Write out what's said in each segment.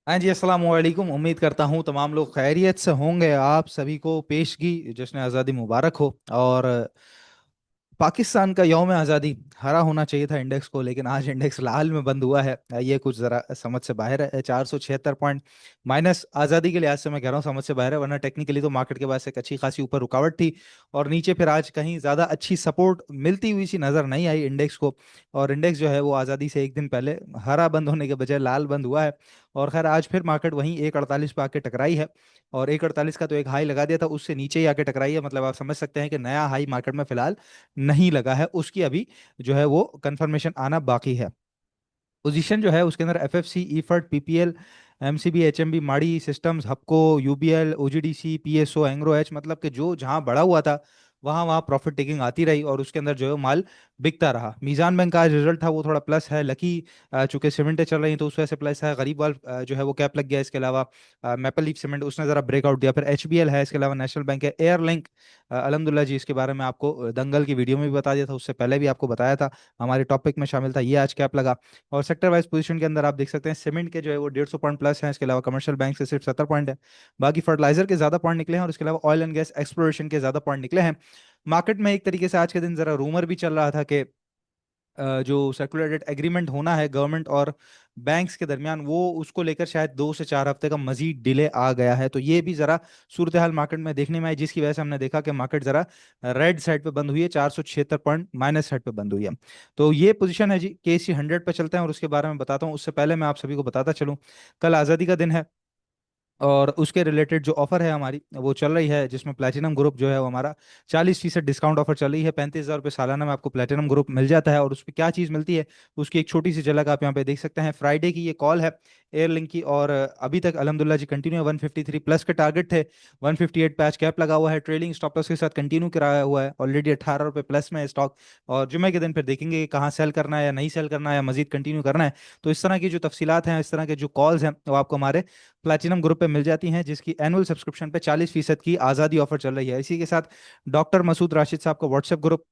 हाँ जी, अस्सलाम वालेकुम। उम्मीद करता हूँ तमाम लोग खैरियत से होंगे। आप सभी को पेशगी जश्न आज़ादी मुबारक हो। और पाकिस्तान का यौम आज़ादी हरा होना चाहिए था इंडेक्स को, लेकिन आज इंडेक्स लाल में बंद हुआ है। ये कुछ ज़रा समझ से बाहर है। 476 पॉइंट माइनस आज़ादी के लिहाज से मैं कह रहा हूँ समझ से बाहर है, वरना टेक्निकली तो मार्केट के पास एक अच्छी खासी ऊपर रुकावट थी। और नीचे फिर आज कहीं ज़्यादा अच्छी सपोर्ट मिलती हुई सी नज़र नहीं आई इंडेक्स को। और इंडेक्स जो है वो आज़ादी से एक दिन पहले हरा बंद होने के बजाय लाल बंद हुआ है। और खैर आज फिर मार्केट वहीं 148 पे आके टकराई है। और 148 का तो एक हाई लगा दिया था, उससे नीचे ही आके टकराई है। मतलब आप समझ सकते हैं कि नया हाई मार्केट में फिलहाल नहीं लगा है, उसकी अभी जो है वो कंफर्मेशन आना बाकी है। पोजीशन जो है उसके अंदर FFC, Efert, PPL, MCB, HMB, Mari systems, Hubco, UBL, OGDC, PSO, Engro H, मतलब कि जो जहां बड़ा हुआ था वहां वहां प्रॉफिट टेकिंग आती रही और उसके अंदर जो है माल बिकता रहा। मीजान बैंक का आज रिजल्ट था वो थोड़ा प्लस है। लकी चूंकि सीमेंटें चल रही तो उस वजह से प्लस है। गरीब वाल जो है वो कैप लग गया। इसके अलावा मैपल लीफ सीमेंट उसने जरा ब्रेकआउट दिया। फिर एचबीएल है, इसके अलावा नेशनल बैंक है, एयरलिंक। अलहमदुल्ला जी, इसके बारे में आपको दंगल की वीडियो में भी बता दिया था, उससे पहले भी आपको बताया था, हमारे टॉपिक में शामिल था। ये आज कैप लगा। और सेक्टर वाइज पोजीशन के अंदर आप देख सकते हैं सीमेंट के जो है वो 150 पॉइंट प्लस है। इसके अलावा कमर्शियल बैंक से सिर्फ 70 पॉइंट है। बाकी फर्टिलाइजर के ज्यादा पॉइंट निकले हैं और इसके अलावा ऑयल एंड गैस एक्सप्लोरेशन के ज्यादा पॉइंट निकले हैं। मार्केट में एक तरीके से आज के दिन जरा रूमर भी चल रहा था कि जो सर्कुलेटेड एग्रीमेंट होना है गवर्नमेंट और बैंक्स के दरमियान, वो उसको लेकर शायद 2 से 4 हफ्ते का मजीद डिले आ गया है। तो ये भी जरा सूरत हाल मार्केट में देखने में आई, जिसकी वजह से हमने देखा कि मार्केट जरा रेड साइड पे बंद हुई है। 476 पॉइंट माइनस साइड पे बंद हुई है। तो ये पोजीशन है जी। केसी 100 पे चलते हैं और उसके बारे में बताता हूँ। उससे पहले मैं आप सभी को बताता चलूँ, कल आज़ादी का दिन है और उसके रिलेटेड जो ऑफर है हमारी वो चल रही है, जिसमें प्लेटिनम ग्रुप जो है वो हमारा 40% डिस्काउंट ऑफर चल रही है। 35,000 रुपये सालाना में आपको प्लेटिनम ग्रुप मिल जाता है। और उस पर क्या चीज़ मिलती है उसकी एक छोटी सी झलक आप यहाँ पे देख सकते हैं। फ्राइडे की ये कॉल है एयरलिंक की, और अभी तक अलहमदुल्ला जी कंटिन्यू है। 153 प्लस के टारगेट थे, 158 पे आज कैप लगा हुआ है। ट्रेलिंग स्टॉप लॉस के साथ कंटिन्यू कराया हुआ है। ऑलरेडी 18 रुपये प्लस में है स्टॉक। और जुमे के दिन फिर देखेंगे कि कहाँ सेल करना है या नहीं सेल करना है या मजीद कंटिन्यू करना है। तो इस तरह की जो तफसीलात हैं, इस तरह के जो कॉल्स हैं, वो आपको हमारे प्लैटिनम ग्रुप पे मिल जाती हैं, जिसकी एनुअल सब्सक्रिप्शन पे 40% की आज़ादी ऑफर चल रही है। इसी के साथ डॉक्टर मसूद राशिद साहब का व्हाट्सएप ग्रुप,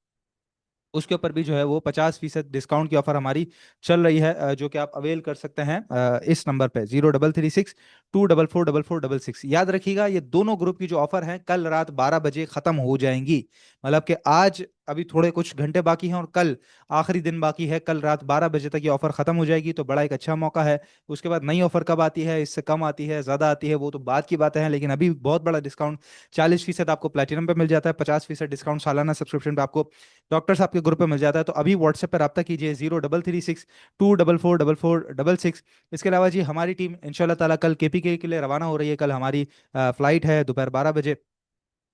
उसके ऊपर भी जो है वो 50% डिस्काउंट की ऑफर हमारी चल रही है, जो कि आप अवेल कर सकते हैं इस नंबर पे 0336 244 4466। याद रखिएगा ये दोनों ग्रुप की जो ऑफर है कल रात 12 बजे खत्म हो जाएंगी। मतलब कि आज अभी थोड़े कुछ घंटे बाकी हैं और कल आखिरी दिन बाकी है। कल रात 12 बजे तक ये ऑफर खत्म हो जाएगी, तो बड़ा एक अच्छा मौका है। उसके बाद नई ऑफर कब आती है, इससे कम आती है, ज्यादा आती है, वो तो बात की बात है। लेकिन अभी बहुत बड़ा डिस्काउंट 40% आपको प्लेटिनम पे मिल जाता है, 50% डिस्काउंट सालाना सब्सक्रिप्शन पे आपको डॉक्टर साहब के ग्रुप पे मिल जाता है। तो अभी व्हाट्सएप पर रब्ता कीजिए 0336 244 4466। इसके अलावा जी हमारी टीम इंशाल्लाह ताला कल केपीके के लिए रवाना हो रही है। कल हमारी फ्लाइट है दोपहर 12 बजे।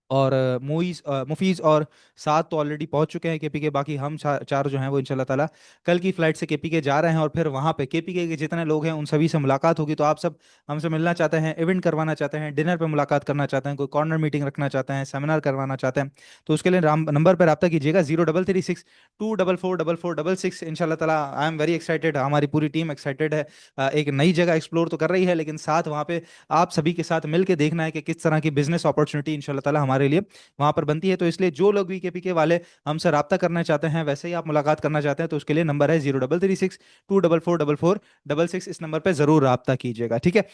और मुफीज और सात तो ऑलरेडी पहुंच चुके हैं केपी के। बाकी हम चार जो हैं वो इंशाल्लाह ताला कल की फ्लाइट से केपी के जा रहे हैं। और फिर वहां पे केपी के जितने लोग हैं उन सभी से मुलाकात होगी। तो आप सब हमसे मिलना चाहते हैं, इवेंट करवाना चाहते हैं, डिनर पे मुलाकात करना चाहते हैं, कोई कॉर्नर मीटिंग रखना चाहते हैं, सेमिनार करवाना चाहते हैं, तो उसके लिए नंबर पर रब्ता कीजिएगा 0336 244 4466। इंशाल्लाह ताला आई एम वेरी एक्साइटेड, हमारी पूरी टीम एक्साइटेड है। एक नई जगह एक्सप्लोर तो कर रही है, लेकिन साथ वहाँ पे आप सभी के साथ मिलकर देखना है कि किस तरह की बिजनेस अपॉर्चुनिटी इंशाल्लाह ताला हमारे लिए वहां पर बनती है। तो इसलिए जो लोग भी केपीके वाले हमसे रब्ता करना चाहते हैं, वैसे ही आप मुलाकात करना चाहते हैं, तो उसके लिए नंबर है 0336 244 4466। इस नंबर पर जरूर रब्ता कीजिएगा, ठीक है।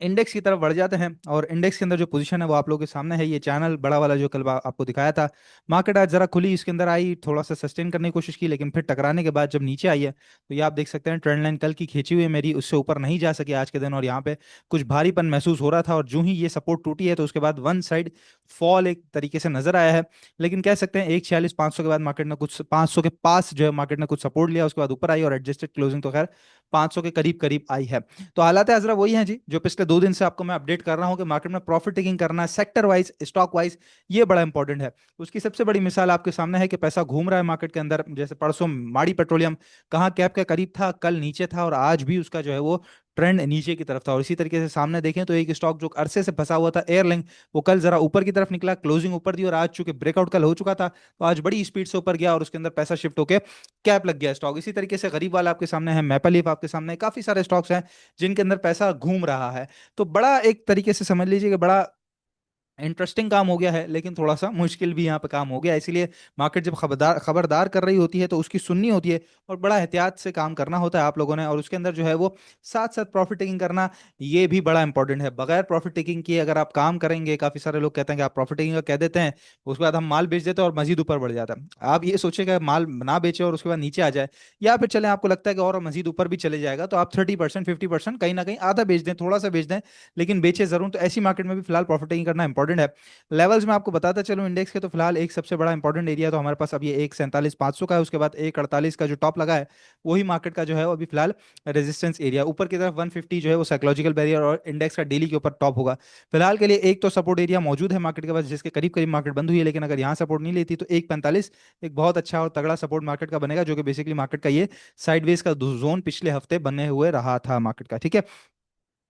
इंडेक्स की तरफ बढ़ जाते हैं और इंडेक्स के अंदर जो पोजीशन है वो आप लोगों के सामने है। ये चैनल बड़ा वाला जो कल आपको दिखाया था, मार्केट आज जरा खुली इसके अंदर आई, थोड़ा सा सस्टेन करने की कोशिश की, लेकिन फिर टकराने के बाद जब नीचे आई है तो ये आप देख सकते हैं ट्रेंड लाइन कल की खींची हुई है मेरी, उससे ऊपर नहीं जा सकी आज के दिन। और यहाँ पे कुछ भारीपन महसूस हो रहा था और जो ही ये सपोर्ट टूटी है तो उसके बाद वन साइड फॉल एक तरीके से नजर आया है। लेकिन कह सकते हैं 146 500 के बाद मार्केट ने कुछ 500 के पास जो है मार्केट ने कुछ सपोर्ट लिया, उसके बाद ऊपर आई और एडजस्टेड क्लोजिंग तो खैर 500 के करीब करीब आई है। तो हालात हजरा वही हैं जी जो पिछले 2 दिन से आपको मैं अपडेट कर रहा हूं कि मार्केट में प्रॉफिट टेकिंग करना है सेक्टर वाइज, स्टॉक वाइज, ये बड़ा इंपॉर्टेंट है। उसकी सबसे बड़ी मिसाल आपके सामने है कि पैसा घूम रहा है मार्केट के अंदर। जैसे परसों माड़ी पेट्रोलियम कहाँ कैप के करीब था, कल नीचे था, और आज भी उसका जो है वो ट्रेंड नीचे की तरफ था। और इसी तरीके से सामने देखें तो एक स्टॉक जो अरसे से फंसा हुआ था एयरलिंक, वो कल जरा ऊपर की तरफ निकला, क्लोजिंग ऊपर दी, और आज चूंकि ब्रेकआउट कल हो चुका था तो आज बड़ी स्पीड से ऊपर गया और उसके अंदर पैसा शिफ्ट होकर कैप लग गया स्टॉक। इसी तरीके से गरीब वाला आपके सामने है, मैपल लीफ आपके सामने है, काफी सारे स्टॉक्स हैं जिनके अंदर पैसा घूम रहा है। तो बड़ा एक तरीके से समझ लीजिए कि बड़ा इंटरेस्टिंग काम हो गया है, लेकिन थोड़ा सा मुश्किल भी यहाँ पे काम हो गया है। इसीलिए मार्केट जब खबरदार खबरदार कर रही होती है तो उसकी सुननी होती है, और बड़ा एहतियात से काम करना होता है आप लोगों ने। और उसके अंदर जो है वो साथ साथ प्रॉफिट टेकिंग करना, ये भी बड़ा इंपॉर्टेंट है। बगैर प्रॉफिट टेकिंग किए अगर आप काम करेंगे, काफी सारे लोग कहते हैं कि आप प्रॉफिट टेकिंग का कह देते हैं, उसके बाद हम माल बेच देते हैं और मजीद ऊपर बढ़ जाता है। आप ये सोचेगा माल ना बेचे और उसके बाद नीचे आ जाए, या फिर चले आपको लगता है कि और मजीद ऊपर भी चले जाएगा, तो आप 30% 50% कहीं ना कहीं आधा बेच दें, थोड़ा सा बेच दें, लेकिन बेचे जरूर। तो ऐसी मार्केट में भी फिलहाल प्रॉफिट टेकिंग करना इंपॉर्टेंट है। लेवल्स में आपको बताता चलूं इंडेक्स के, तो फिलहाल एक सबसे बड़ा इंपॉर्टेंट एरिया तो हमारे पास अभी 147,500 का है। उसके बाद 148 का जो टॉप लगा है, वही मार्केट का जो है वो अभी फिलहाल रेजिस्टेंस एरिया। ऊपर की तरफ 150 जो है वो साइकोलॉजिकल बैरियर, और इंडेक्स का डेली के ऊपर टॉप होगा। फिलहाल के लिए एक तो सपोर्ट एरिया मौजूद है मार्केट के पास, जिसके करीब करीब मार्केट बंद हुई है, लेकिन अगर यहाँ सपोर्ट नहीं लेती तो 145 एक बहुत अच्छा और तगड़ा सपोर्ट मार्केट का बनेगा, जो कि बेसिकली मार्केट का ये साइडवेज का जोन पिछले हफ्ते बने हुए रहा था मार्केट का। ठीक है,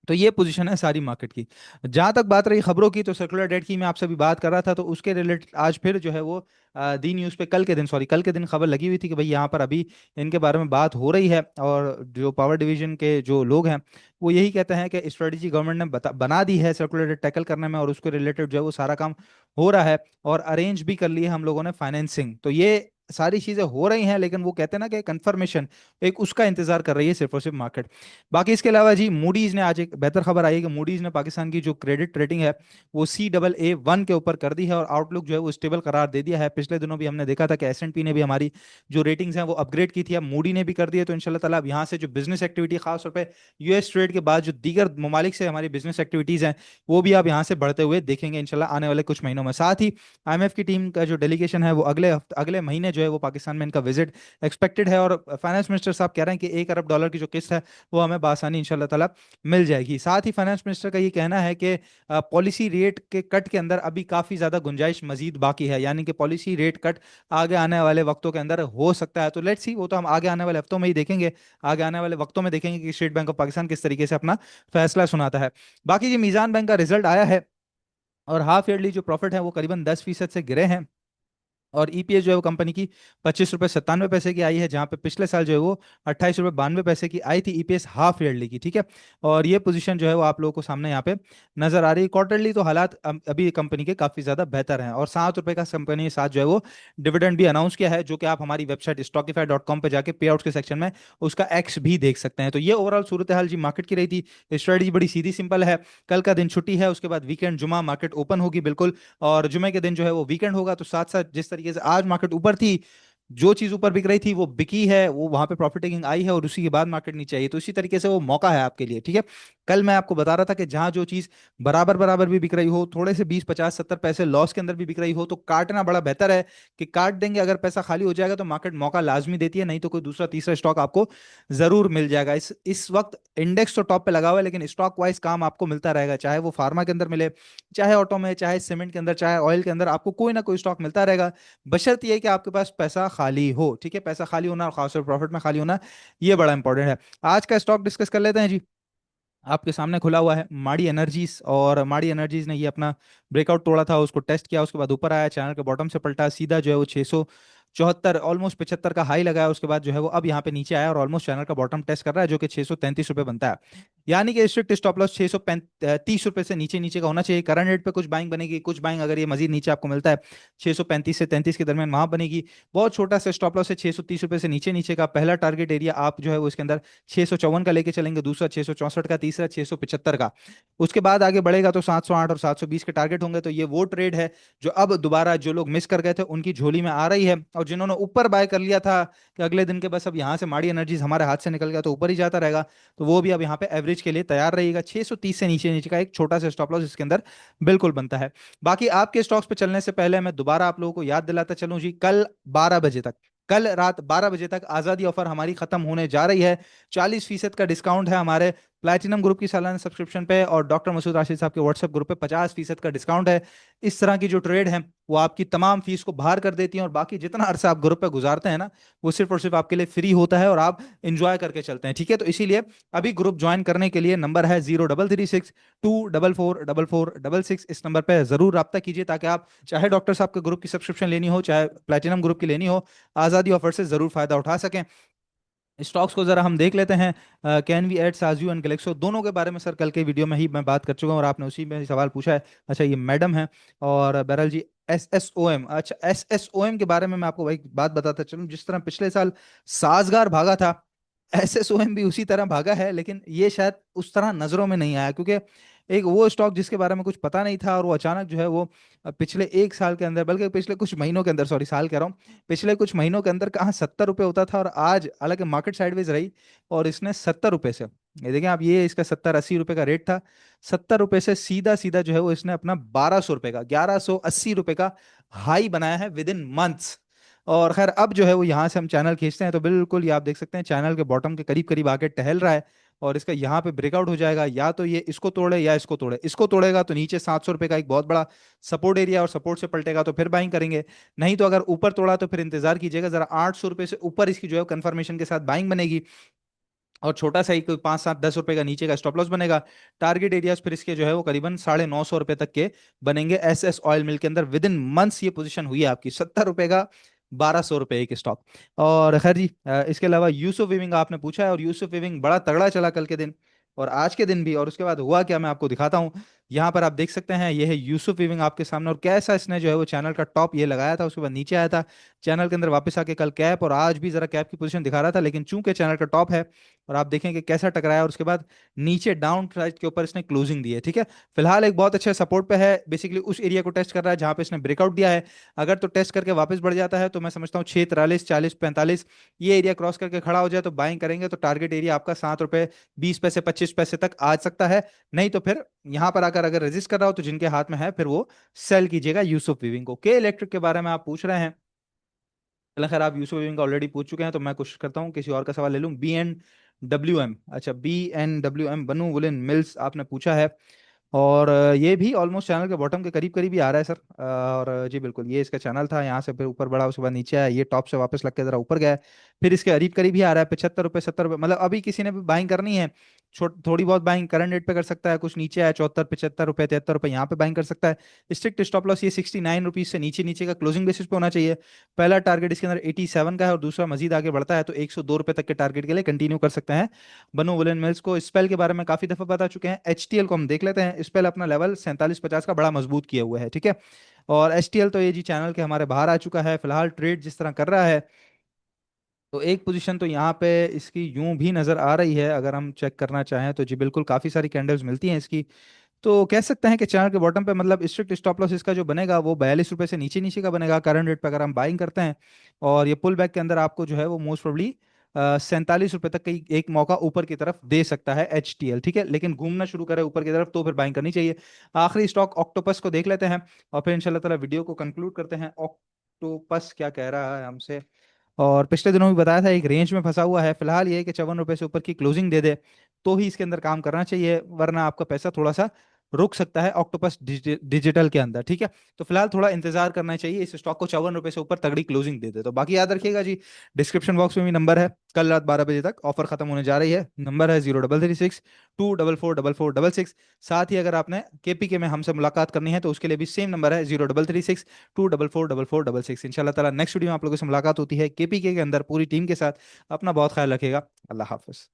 तो ये पोजीशन है सारी मार्केट की। जहां तक बात रही खबरों की, तो सर्कुलर डेट की मैं आपसे भी बात कर रहा था, तो उसके रिलेटेड आज फिर जो है वो दी न्यूज़ पे कल के दिन खबर लगी हुई थी कि भाई यहाँ पर अभी इनके बारे में बात हो रही है। और जो पावर डिवीजन के जो लोग हैं, वो यही कहते हैं कि स्ट्रेटजी गवर्नमेंट ने बना दी है सर्कुलर डेट टैकल करने में, और उसके रिलेटेड जो है वो सारा काम हो रहा है। और अरेंज भी कर ली है हम लोगों ने फाइनेंसिंग। तो ये सारी चीजें हो रही हैं, लेकिन वो कहते हैं ना कि कंफर्मेशन, एक उसका इंतजार कर रही है सिर्फ और सिर्फ मार्केट। बाकी इसके अलावा जी, मूडीज ने आज एक बेहतर खबर आई है कि मूडीज ने पाकिस्तान की जो क्रेडिट रेटिंग है वो CAA1 के ऊपर कर दी है, और आउटलुक जो है वो स्टेबल करार दे दिया है। पिछले दिनों भी हमने देखा था कि S&P ने भी हमारी जो रेटिंग्स हैं वो अपग्रेड की थी, अब मूडी ने भी कर दी है। तो इंशाल्लाह ताला अब यहाँ से जो बिजनेस एक्टिविटी, खासतौर पे US ट्रेड के बाद जो दीगर ममालिक से हमारी बिजनेस एक्टिविटीज हैं, वो भी आप यहाँ से बढ़ते हुए देखेंगे इंशाल्लाह आने वाले कुछ महीनों में। साथ ही IMF की टीम का जो डेलीगेशन है वो अगले महीने जो है वो पाकिस्तान में इनका विजिट एक्सपेक्टेड है। और फाइनेंस मिनिस्टर साहब कह रहे हैं कि $1 अरब की जो किस्त है वो हमें बासानी इंशाल्लाह ताला मिल जाएगी। साथ ही फाइनेंस मिनिस्टर का ये कहना है कि पॉलिसी रेट के कट के अंदर अभी काफी ज्यादा गुंजाइश मजीद बाकी है, यानी कि पॉलिसी रेट कट आगे आने वाले वक्तों के अंदर हो सकता है। तो लेट्स सी, वो तो हम आगे आने वाले हफ्तों में ही देखेंगे, आगे आने वाले वक्तों में देखेंगे कि स्टेट बैंक ऑफ पाकिस्तान किस तरीके से अपना फैसला सुनाता है। बाकी जी, मीजान बैंक का रिजल्ट आया है, और हाफ ईयरली जो प्रॉफिट है वो करीबन 10% से गिरे हैं। और ईपीएस जो है वो कंपनी की 25 रुपये 97 पैसे की आई है, जहां पे पिछले साल जो है वो 28 रुपये 92 पैसे की आई थी ईपीएस हाफ ईयरली की। ठीक है, और ये पोजीशन जो है वो आप लोगों को सामने यहाँ पे नजर आ रही है। क्वार्टरली तो हालात अभी कंपनी के काफी ज्यादा बेहतर हैं, और 7 रुपए का कंपनी के साथ जो है वो डिविडेंड भी अनाउंस किया है, जो कि आप हमारी वेबसाइट स्टॉकीफाई.com पे जाके पे आउट के सेक्शन में उसका एक्स भी देख सकते हैं। तो ये ओवरऑल सूरत हाल जी मार्केट की रही थी। स्ट्रेटजी बड़ी सीधी सिंपल है, कल का दिन छुट्टी है, उसके बाद वीकेंड जुमा मार्केट ओपन होगी बिल्कुल, और जुमे के दिन जो है वो वीकेंड होगा। तो साथ साथ जिस तरीके से आज मार्केट ऊपर थी, जो चीज ऊपर बिक रही थी वो बिकी है, वो वहां पे प्रॉफिट टेकिंग आई है, और उसी के बाद मार्केट नीचे आई है। तो इसी तरीके से वो मौका है आपके लिए। ठीक है, कल मैं आपको बता रहा था कि जहां जो चीज बराबर बराबर भी बिक रही हो, थोड़े से 20 50 70 पैसे लॉस के अंदर भी बिक रही हो, तो काटना बड़ा बेहतर है। कि काट देंगे, अगर पैसा खाली हो जाएगा तो मार्केट मौका लाजमी देती है, नहीं तो कोई दूसरा तीसरा स्टॉक आपको जरूर मिल जाएगा। इस वक्त इंडेक्स तो टॉप पे लगा हुआ है, लेकिन स्टॉक वाइज काम आपको मिलता रहेगा, चाहे वो फार्मा के अंदर मिले, चाहे ऑटो में, चाहे सीमेंट के अंदर, चाहे ऑयल के अंदर, आपको कोई ना कोई स्टॉक मिलता रहेगा। बशर्त ये है कि आपके पास पैसा खाली हो। ठीक है, पैसा खाली होना और खासतौर प्रॉफिट में खाली होना, ये बड़ा इंपॉर्टेंट है। आज का स्टॉक डिस्कस कर लेते हैं जी। आपके सामने खुला हुआ है माड़ी एनर्जीज, और माड़ी एनर्जीज ने ये अपना ब्रेकआउट तोड़ा था, उसको टेस्ट किया, उसके बाद ऊपर आया, चैनल के बॉटम से पलटा सीधा जो है वो 674 ऑलमोस्ट 75 का हाई लगाया, उसके बाद जो है वो अब यहाँ पे नीचे आया और ऑलमोस्ट चैनल का बॉटम टेस्ट कर रहा है, जो कि 633 रुपये बनता है। यानी कि स्ट्रिक्ट स्टॉप लॉस 630 रुपये से नीचे नीचे का होना चाहिए। करंट रेट पे कुछ बाइंग बनेगी, कुछ बाइंग अगर ये मजीद नीचे आपको मिलता है 635 से 33 के दरमियान, वहां बनेगी। बहुत छोटा सा स्टॉप लॉस है 630 रुपये से नीचे नीचे का। पहला टारगेट एरिया आप जो है वो इसके अंदर 654 का लेके चलेंगे, दूसरा 664 का, तीसरा 675 का। उसके बाद आगे बढ़ेगा तो 708 और 720 के टारगेट होंगे। तो ये वो ट्रेड है जो अब दोबारा जो लोग मिस कर गए थे उनकी झोली में आ रही है, और जिन्होंने ऊपर बाय कर लिया था कि अगले दिन के बस अब यहाँ से माड़ी एनर्जीज हमारे हाथ से निकल गया तो ऊपर ही जाता रहेगा, तो वो भी अब यहाँ पे एवरेज के लिए तैयार रहेगा। 630 से नीचे नीचे का एक छोटा सा स्टॉप लॉस इसके अंदर बिल्कुल बनता है। बाकी आपके स्टॉक्स पे चलने से पहले मैं दोबारा आप लोगों को याद दिलाता चलूं जी, कल रात 12 बजे तक आजादी ऑफर हमारी खत्म होने जा रही है। 40% का डिस्काउंट है हमारे प्लैटिनम ग्रुप की सालाना सब्सक्रिप्शन पे, और डॉक्टर मसूद राशिद साहब के व्हाट्सएप ग्रुप पे 50% का डिस्काउंट है। इस तरह की जो ट्रेड है वो आपकी तमाम फीस को बाहर कर देती है, और बाकी जितना अरसा आप ग्रुप पे गुजारते हैं ना, वो सिर्फ और सिर्फ आपके लिए फ्री होता है, और आप इंजॉय करके चलते हैं। ठीक है, तो इसीलिए अभी ग्रुप ज्वाइन करने के लिए नंबर है 0336 2444466। इस नंबर पर जरूर रब्ता कीजिए, ताकि आप चाहे डॉक्टर साहब के ग्रुप की सब्सक्रिप्शन लेनी हो, चाहे प्लेटिनम ग्रुप की लेनी हो, आज़ादी ऑफर से जरूर फायदा उठा सकें। स्टॉक्स को जरा हम देख लेते हैं। कैन वी ऐड साजू एंड गैलेक्सो, दोनों के बारे में सर कल के वीडियो में ही मैं बात कर चुका हूँ और आपने उसी में ही सवाल पूछा है। अच्छा, ये मैडम है। और बहरहाल जी, SSOM, अच्छा SSOM के बारे में मैं आपको भाई बात बताता चलूं। जिस तरह पिछले साल साजगार भागा था, SSOM भी उसी तरह भागा है, लेकिन ये शायद उस तरह नजरों में नहीं आया, क्योंकि एक वो स्टॉक जिसके बारे में कुछ पता नहीं था और वो अचानक जो है वो पिछले एक साल के अंदर, बल्कि पिछले कुछ महीनों के अंदर, सॉरी साल कह रहा हूँ, पिछले कुछ महीनों के अंदर कहाँ 70 रुपये होता था और आज, हालांकि मार्केट साइडवेज रही, और इसने 70 रुपये से, ये देखें आप, ये इसका 70-80 रुपये का रेट था, 70 रुपये से सीधा सीधा जो है वो इसने अपना 1200 रुपये का, 1180 रुपये का हाई बनाया है विद इन मंथ्स। और खैर अब जो है वो यहाँ से हम चैनल खींचते हैं तो बिल्कुल ये आप देख सकते हैं चैनल के बॉटम के करीब करीब आके टहल रहा है। और इसका यहाँ पे ब्रेकआउट हो जाएगा, या तो ये इसको तोड़े या इसको तोड़े, इसको तोड़ेगा तो नीचे 700 रुपये का एक बहुत बड़ा सपोर्ट एरिया, और सपोर्ट से पलटेगा तो फिर बाइंग करेंगे। नहीं तो अगर ऊपर तोड़ा तो फिर इंतजार कीजिएगा जरा, 800 रुपये से ऊपर इसकी जो है कंफर्मेशन के साथ बाइंग बनेगी, और छोटा सा ही कोई 5-7-10 रुपए का नीचे का स्टॉप लॉस बनेगा। टारगेट एरियाज फिर इसके जो है वो करीबन 950 रुपए तक के बनेंगे। SS ऑयल मिल के अंदर विद इन मंथ्स ये पोजीशन हुई है आपकी, 70 रुपए का, 1200 रुपए एक स्टॉक। और खैर जी, इसके अलावा यूसुफ वीविंग आपने पूछा है, और यूसुफ वीविंग बड़ा तगड़ा चला कल के दिन और आज के दिन भी। और उसके बाद हुआ क्या, मैं आपको दिखाता हूँ। यहाँ पर आप देख सकते हैं, ये है यूसुफ वीविंग आपके सामने, और कैसा इसने जो है वो चैनल का टॉप ये लगाया था, उसके बाद नीचे आया था, चैनल के अंदर वापस आके कल कैप, और आज भी जरा कैप की पोजीशन दिखा रहा था, लेकिन चूंकि चैनल का टॉप है, और आप देखेंगे कैसा टकराया, और उसके बाद नीचे डाउन साइड के ऊपर इसने क्लोजिंग दी है। ठीक है, फिलहाल एक बहुत अच्छे सपोर्ट पे है, बेसिकली उस एरिया को टेस्ट कर रहा है जहां पे इसने ब्रेकआउट दिया है। अगर तो टेस्ट करके वापस बढ़ जाता है तो मैं समझता हूँ 643, 40, 45 ये एरिया क्रॉस करके खड़ा हो जाए तो बाइंग करेंगे, तो टारगेट एरिया आपका 7 रुपए 20 पैसे 25 पैसे तक आ सकता है। नहीं तो फिर यहां पर आकर अगर रेजिस्ट कर रहा हो तो जिनके हाथ में है फिर वो सेल कीजिएगा यूसुफ वीविंग को। के इलेक्ट्रिक के बारे में आप पूछ रहे हैं, चलो खैर आप यूसुफ वीविंग का ऑलरेडी पूछ चुके हैं, तो मैं कोशिश करता हूँ किसी और का सवाल ले लूँ। BNWM, अच्छा BNWM, बनू वुलन मिल्स आपने पूछा है, और ये भी ऑलमोस्ट चैनल के बॉटम के करीब करीब ही आ रहा है सर। और जी बिल्कुल, ये इसका चैनल था, यहाँ से फिर ऊपर बढ़ा, उसके बाद नीचे आया, ये टॉप से वापस लग के जरा ऊपर गया है, फिर इसके करीब करीब ही आ रहा है 75 रुपये 70 रुपये। मतलब अभी किसी ने भी बाइंग करनी है, छोट थोड़ी बहुत बाइंग करंट रेट पे कर सकता है, कुछ नीचे आया 74 75 रुपये 73 रुपये, यहाँ पे बाइंग कर सकता है। स्ट्रिक्ट स्टॉप लॉस ये 69 रुपीज से नीचे नीचे का क्लोजिंग बेसिस पे होना चाहिए। पहला टारगेट इसके अंदर 87 का है, और दूसरा मजीद आगे बढ़ता है तो 102 रुपये तक के टारगेट के लिए कंटिन्यू कर सकते हैं बनो वुलन मिल्स को। स्पेल के बारे में काफी दफा बता चुके हैं, HTL को हम देख लेते हैं। स्पेल अपना लेवल 47-50 का बड़ा मजबूत किया हुआ है, ठीक है। और HTL तो ये जी चैनल के हमारे बाहर आ चुका है, फिलहाल ट्रेड जिस तरह कर रहा है, तो एक पोजीशन तो यहाँ पे इसकी यूं भी नजर आ रही है, अगर हम चेक करना चाहें तो जी बिल्कुल काफी सारी कैंडल्स मिलती हैं इसकी। तो कह सकते हैं कि चैनल के बॉटम पे, मतलब स्ट्रिक्ट स्टॉप लॉस इसका जो बनेगा वो 42 रुपये से नीचे नीचे का बनेगा करंट रेट पे अगर हम बाइंग करते हैं। और ये पुल बैक के अंदर आपको जो है वो मोस्ट प्रोबली 47 रुपये तक का एक मौका ऊपर की तरफ दे सकता है HTL, ठीक है, लेकिन घूमना शुरू करे ऊपर की तरफ तो फिर बाइंग करनी चाहिए। आखिरी स्टॉक ऑक्टोपस को देख लेते हैं, और फिर इंशाल्लाह ताला वीडियो को कंक्लूड करते हैं। ऑक्टोपस क्या कह रहा है हमसे, और पिछले दिनों भी बताया था एक रेंज में फंसा हुआ है, फिलहाल ये है कि 54 रुपये से ऊपर की क्लोजिंग दे दे तो ही इसके अंदर काम करना चाहिए, वरना आपका पैसा थोड़ा सा रुक सकता है ऑक्टोपस डिजिटल के अंदर, ठीक है। तो फिलहाल थोड़ा इंतजार करना चाहिए, इस स्टॉक को 54 रुपये से ऊपर तगड़ी क्लोजिंग दे दे। तो बाकी याद रखिएगा जी, डिस्क्रिप्शन बॉक्स में भी नंबर है, कल रात 12 बजे तक ऑफर खत्म होने जा रही है, नंबर है 0336 24466। साथ ही अगर आपने KPK में हमसे मुलाकात करनी है तो उसके लिए भी सेम नंबर है 0336 2444466। इंशाल्लाह ताला नेक्स्ट वीडियो में आप लोगों से मुलाकात होती है KPK के अंदर पूरी टीम के साथ। अपना बहुत ख्याल रखिएगा, अल्लाह हाफिज।